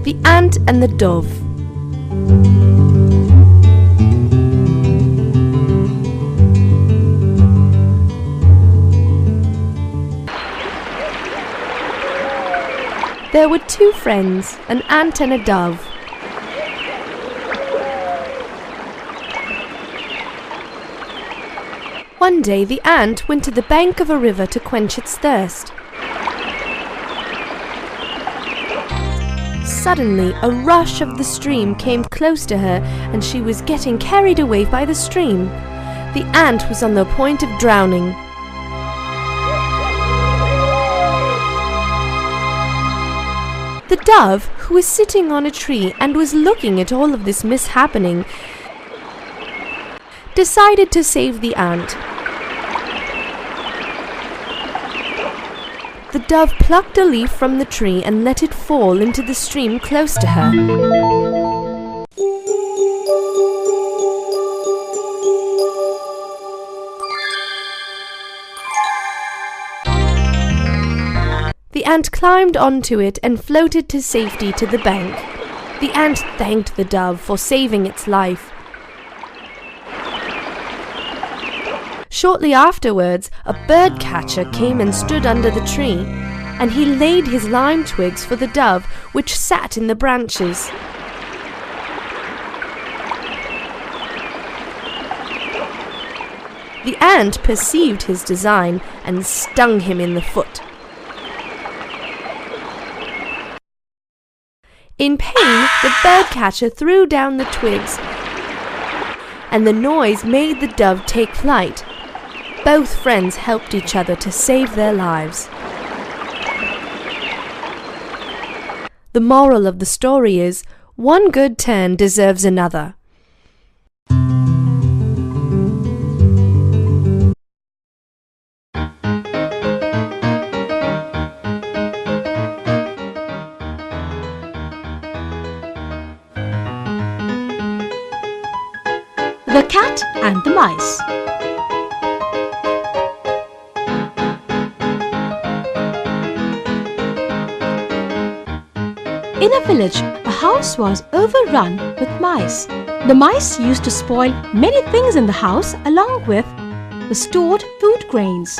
The Ant and the Dove. There were two friends, an ant and a dove. One day the ant went to the bank of a river to quench its thirst. Suddenly, a rush of the stream came close to her, and she was getting carried away by the stream. The ant was on the point of drowning. The dove, who was sitting on a tree and was looking at all of this mishappening, decided to save the ant. The dove plucked a leaf from the tree and let it fall into the stream close to her. The ant climbed onto it and floated to safety to the bank. The ant thanked the dove for saving its life. Shortly afterwards, a bird catcher came and stood under the tree, and he laid his lime twigs for the dove, which sat in the branches. The ant perceived his design and stung him in the foot. In pain, the bird catcher threw down the twigs, and the noise made the dove take flight. Both friends helped each other to save their lives. The moral of the story is, one good turn deserves another. The Cat and the Mice. In a village, a house was overrun with mice. The mice used to spoil many things in the house along with the stored food grains.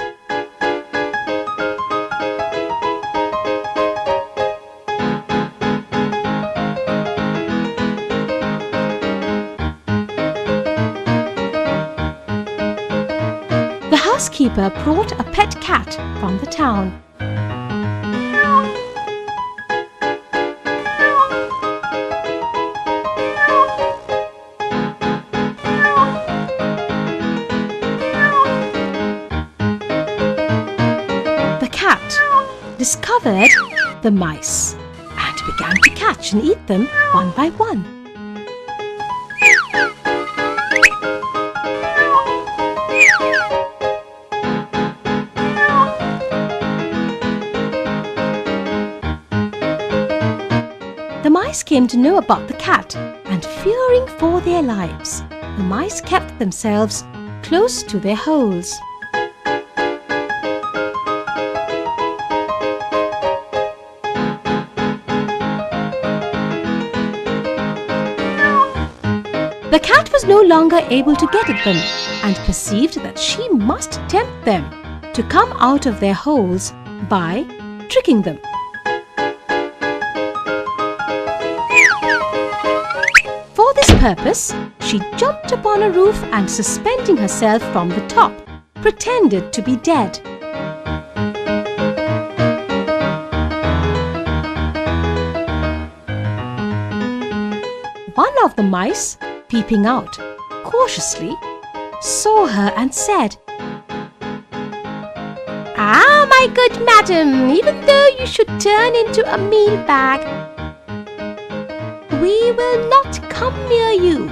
The housekeeper brought a pet cat from the town. Discovered the mice and began to catch and eat them one by one. The mice came to know about the cat, and fearing for their lives, the mice kept themselves close to their holes. The cat was no longer able to get at them and perceived that she must tempt them to come out of their holes by tricking them. For this purpose, she jumped upon a roof and, suspending herself from the top, pretended to be dead. One of the mice, peeping out cautiously, saw her and said, "Ah, my good madam, even though you should turn into a meal bag, we will not come near you."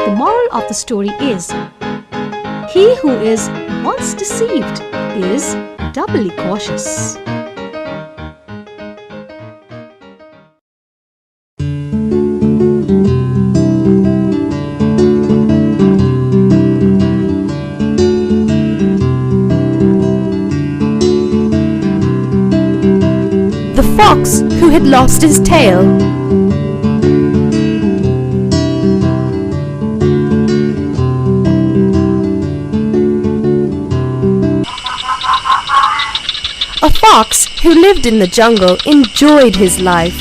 The moral of the story is, he who is once deceived is doubly cautious. had lost his tail. A fox who lived in the jungle enjoyed his life.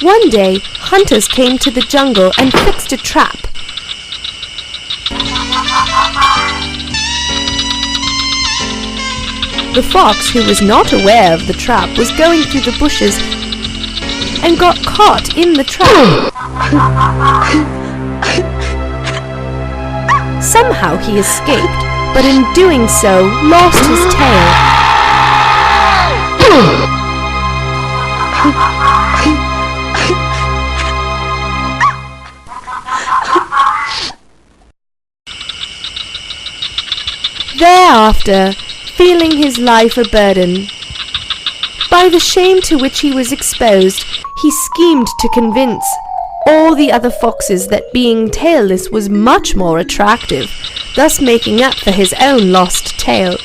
One day, hunters came to the jungle and fixed a trap. The fox, who was not aware of the trap, was going through the bushes and got caught in the trap. Somehow he escaped, but in doing so, lost his tail. Thereafter, feeling his life a burden, by the shame to which he was exposed, he schemed to convince all the other foxes that being tailless was much more attractive, thus making up for his own lost tail.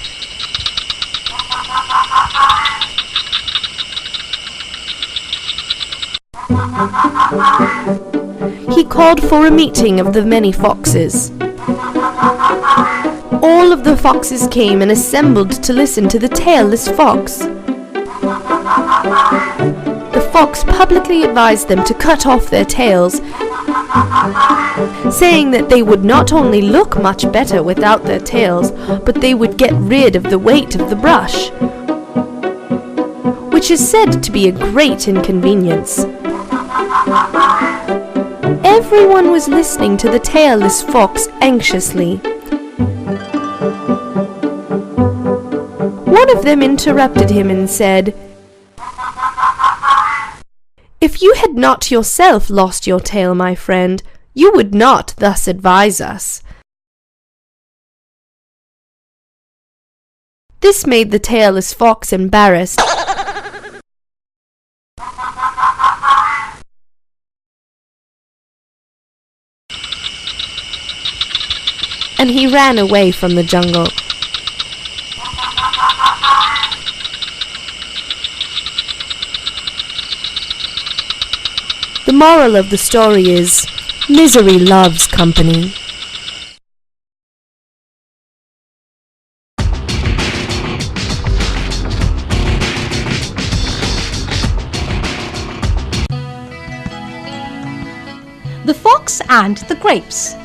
He called for a meeting of the many foxes. All of the foxes came and assembled to listen to the tailless fox. The fox publicly advised them to cut off their tails, saying that they would not only look much better without their tails, but they would get rid of the weight of the brush, which is said to be a great inconvenience. Everyone was listening to the tailless fox anxiously. One of them interrupted him and said, "If you had not yourself lost your tail, my friend, you would not thus advise us." This made the tailless fox embarrassed, and he ran away from the jungle. The moral of the story is, misery loves company. The Fox and the Grapes.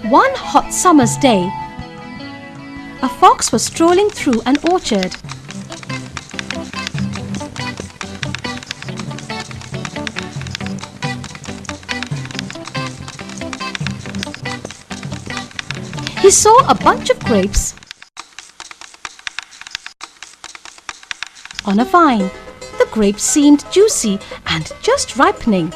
One hot summer's day, a fox was strolling through an orchard. He saw a bunch of grapes on a vine. The grapes seemed juicy and just ripening.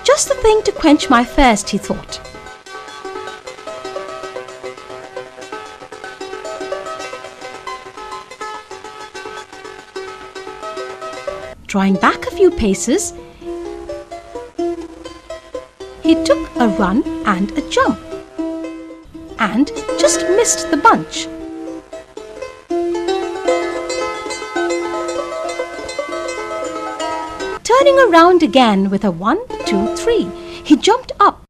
Just the thing to quench my thirst, he thought. Drawing back a few paces, he took a run and a jump, and just missed the bunch. Turning around again with a 1, 2, 3, he jumped up,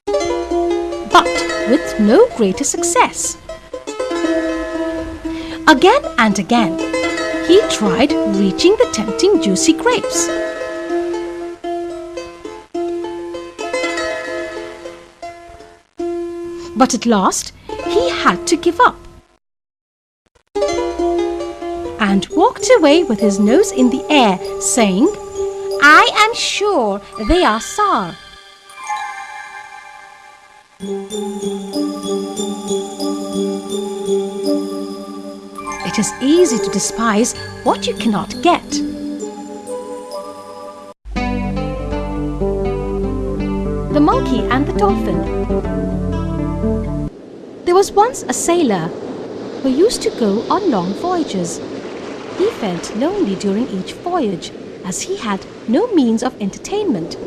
but with no greater success. Again and again, he tried reaching the tempting juicy grapes. But at last, he had to give up and walked away with his nose in the air, saying, "I am sure they are sour." It is easy to despise what you cannot get. The Monkey and the Dolphin. There was once a sailor were used to go on long voyages. He felt lonely during each voyage as he had no means of entertainment.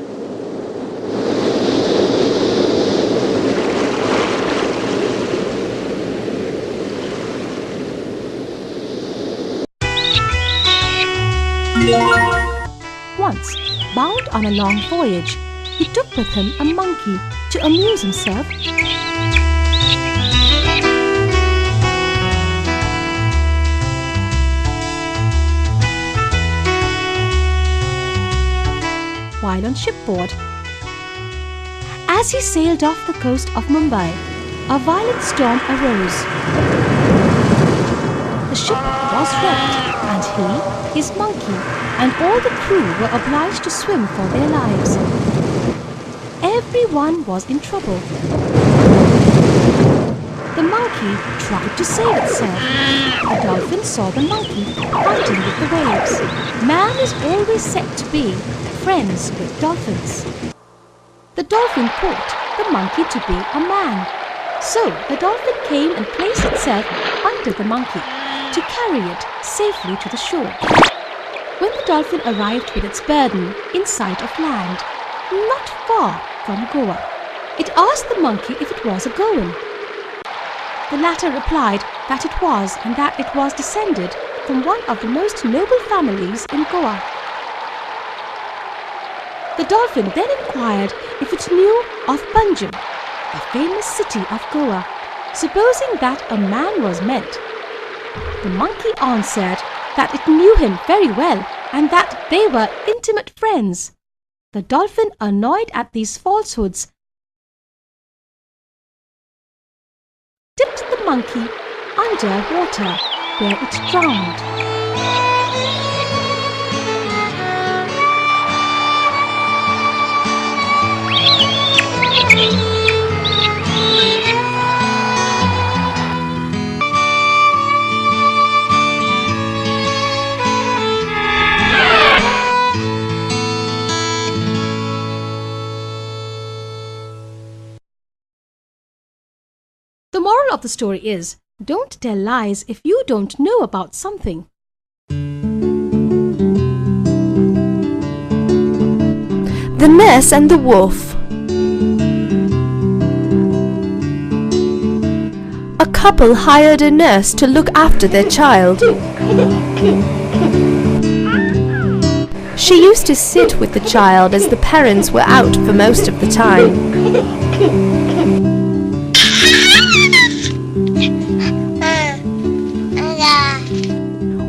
Once, bound on a long voyage, he took with him a monkey to amuse himself. While on shipboard. As he sailed off the coast of Mumbai, a violent storm arose. The ship was wrecked, and he, his monkey, and all the crew were obliged to swim for their lives. Everyone was in trouble. The monkey tried to save itself. The dolphin saw the monkey fighting with the waves. Man is always said to be friends with dolphins. The dolphin thought the monkey to be a man. So the dolphin came and placed itself under the monkey to carry it safely to the shore. When the dolphin arrived with its burden in sight of land, not far from Goa, it asked the monkey if it was a Goan. The latter replied that it was, and that it was descended from one of the most noble families in Goa. The dolphin then inquired if it knew of Panjim, a famous city of Goa, supposing that a man was meant. The monkey answered that it knew him very well and that they were intimate friends. The dolphin, annoyed at these falsehoods, dipped the monkey under water, where it drowned. The moral of the story is, don't tell lies if you don't know about something. The Nurse and the Wolf. A couple hired a nurse to look after their child. She used to sit with the child as the parents were out for most of the time.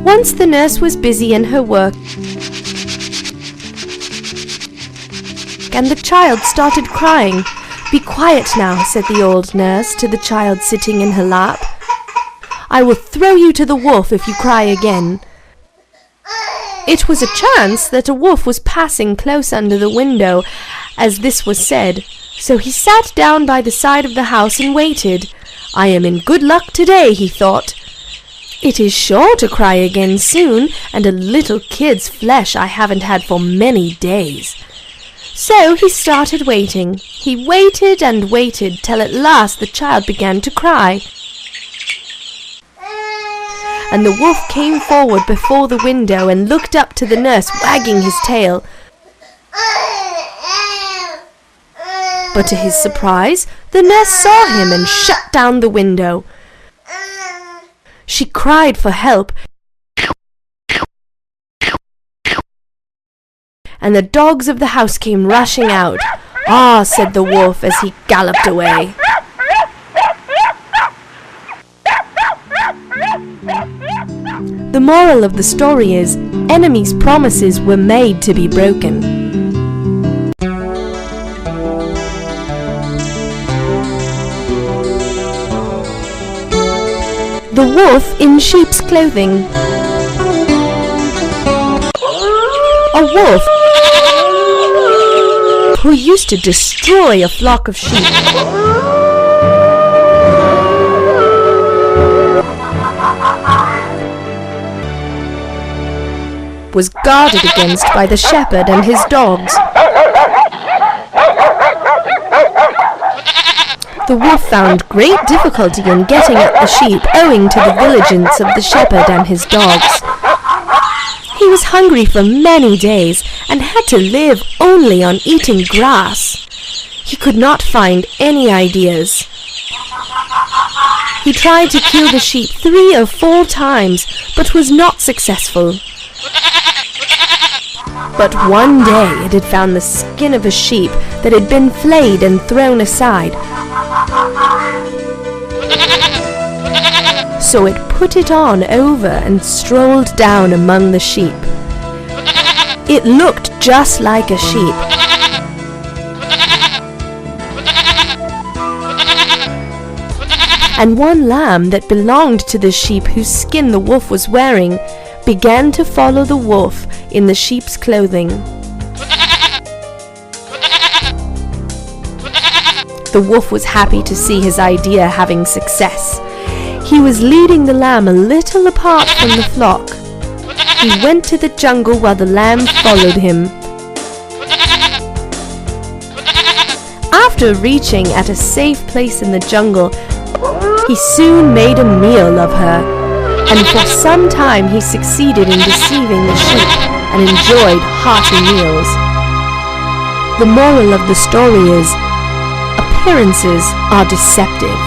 Once the nurse was busy in her work, and the child started crying. "Be quiet now," said the old nurse to the child sitting in her lap. "I will throw you to the wolf if you cry again." It was a chance that a wolf was passing close under the window as this was said, so he sat down by the side of the house and waited. "I am in good luck today," he thought. "It is sure to cry again soon, and a little kid's flesh I haven't had for many days." So he started waiting. He waited and waited till at last the child began to cry. And the wolf came forward before the window and looked up to the nurse, wagging his tail. But to his surprise, the nurse saw him and shut down the window. She cried for help, and the dogs of the house came rushing out. "Ah," said the wolf as he galloped away. The moral of the story is, enemies' promises were made to be broken. The wolf in sheep's clothing. A wolf who used to destroy a flock of sheep was guarded against by the shepherd and his dogs. The wolf found great difficulty in getting at the sheep owing to the vigilance of the shepherd and his dogs. He was hungry for many days and had to live only on eating grass. He could not find any ideas. He tried to kill the sheep 3 or 4 times, but was not successful. But one day it had found the skin of a sheep that had been flayed and thrown aside. So it put it on over and strolled down among the sheep. It looked just like a sheep. And one lamb that belonged to the sheep whose skin the wolf was wearing began to follow the wolf in the sheep's clothing. The wolf was happy to see his idea having success. He was leading the lamb a little apart from the flock. He went to the jungle while the lamb followed him. After reaching at a safe place in the jungle, he soon made a meal of her, and for some time he succeeded in deceiving the sheep and enjoyed hearty meals. The moral of the story is, appearances are deceptive.